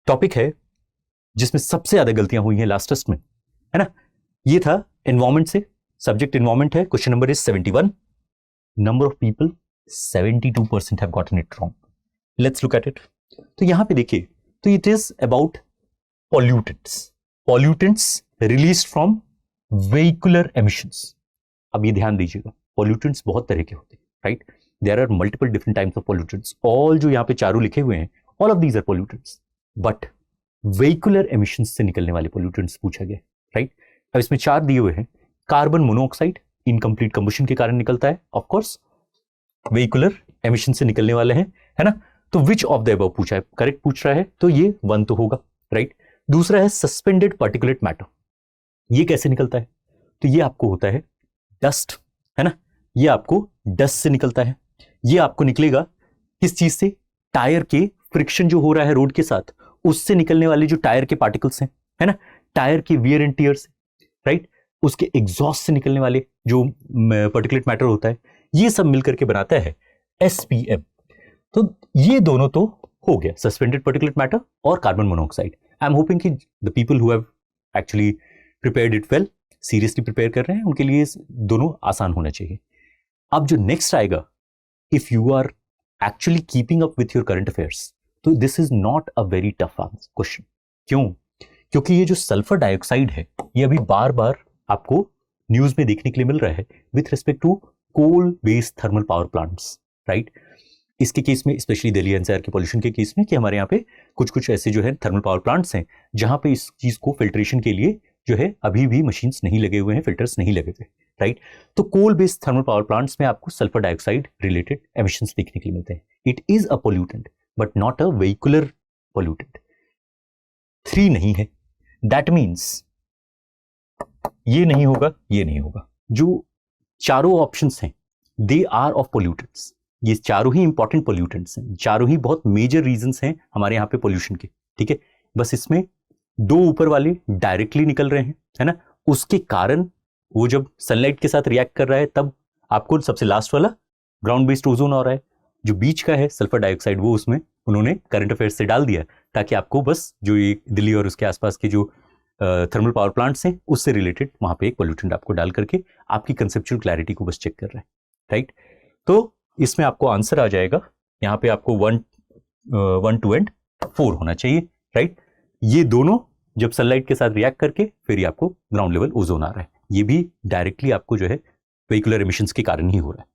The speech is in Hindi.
टॉपिक है जिसमें सबसे ज्यादा गलतियां हुई हैं लास्ट टेस्ट में, है ना। ये था एनवायरमेंट से, सब्जेक्ट एनवायरमेंट है, question number is 71, number of people 72% have gotten it wrong. Let's look at it. तो यहां पे देखिए, तो it is about pollutants released from vehicular emissions. अब ये ध्यान दीजिएगा, पॉल्यूटेंट्स बहुत तरह के होते हैं, right. There are multiple different types of pollutants. All जो यहाँ पे चारों लिखे हुए हैं, all of these are pollutants, but vehicular emissions से निकलने वाले पॉल्यूटेंट्स पूछा गया, राइट। अब इसमें 4 दिए हुए हैं। कार्बन मोनोऑक्साइड इनकम्प्लीट कंबशन के कारण निकलता है, ऑफ कोर्स व्हीकुलर एमिशन से निकलने वाले हैं, है ना। तो विच ऑफ द अबव पूछा है, करेक्ट पूछ रहा है, तो ये 1 तो होगा, राइट। दूसरा है सस्पेंडेड पार्टिकुलेट मैटर। ये कैसे निकलता है, तो ये आपको होता है डस्ट, है ना। ये आपको डस्ट से निकलता है। ये आपको निकलेगा किस चीज से, टायर के फ्रिक्शन जो हो रहा है रोड के साथ, उससे निकलने वाले जो टायर के पार्टिकल्स हैं, है ना, टायर के वियर एंड टियर से, राइट। उसके एग्जॉस्ट से निकलने वाले जो पार्टिकुलेट मैटर होता है, ये सब मिलकर के बनाता है SPM। तो ये दोनों तो हो गया, सस्पेंडेड पार्टिकुलेट मैटर और carbon monoxide. I am hoping कि the people who have actually prepared it well, seriously prepare कर रहे हैं, उनके लिए दोनों आसान होना चाहिए। अब जो नेक्स्ट आएगा, if you are actually keeping up with your current affairs, तो this is not a very tough question. क्यों? क्योंकि ये जो सल्फर डाइऑक्साइड है, ये अभी बार बार आपको न्यूज में देखने के लिए मिल रहा है with respect to coal based thermal power plants, right. इसके केस में, स्पेशली दिल्ली एनसीआर के पॉल्यूशन के केस में, कि हमारे यहाँ पे कुछ कुछ ऐसे जो है थर्मल पावर प्लांट्स हैं जहां पे इस चीज को फिल्ट्रेशन के लिए जो है अभी भी मशीन्स नहीं लगे हुए हैं, फिल्टर्स नहीं लगे हुए, राइट। तो coal based thermal power plants में आपको सल्फर डाइऑक्साइड रिलेटेड एमिशंस देखने के लिए मिलते हैं। It is a pollutant but not a vehicular pollutant. 3 नहीं है, दैट मीन्स ये नहीं होगा, ये नहीं होगा। जो चारों ऑप्शंस हैं, दे आर ऑफ पोल्यूटेंट्स। ये चारों ही इंपॉर्टेंट पोल्यूटेंट्स हैं, चारों ही बहुत मेजर रीजंस हैं हमारे यहाँ पे पोल्यूशन के, ठीक है। बस इसमें 2 ऊपर वाले डायरेक्टली निकल रहे हैं, है ना, उसके कारण वो जब सनलाइट के साथ रिएक्ट कर रहा है तब आपको सबसे लास्ट वाला ग्राउंड बेस्ड ओजोन आ रहा है। जो बीच का है सल्फर डाइऑक्साइड, वो उसमें उन्होंने करंट अफेयर्स से डाल दिया, ताकि आपको बस जो ये दिल्ली और उसके आसपास के जो थर्मल पावर प्लांट्स हैं उससे रिलेटेड वहां पे एक पोल्यूटेंट आपको डाल करके आपकी कंसेप्चुअल क्लैरिटी को बस चेक कर रहे हैं, राइट। तो इसमें आपको आंसर आ जाएगा, यहाँ पे आपको 1, 2 एंड 4 होना चाहिए, राइट। ये दोनों जब सनलाइट के साथ रिएक्ट करके फिर ये आपको ग्राउंड लेवल ओजोन आ रहा है, ये भी डायरेक्टली आपको जो है व्हीकुलर एमिशंस के कारण ही हो रहा है।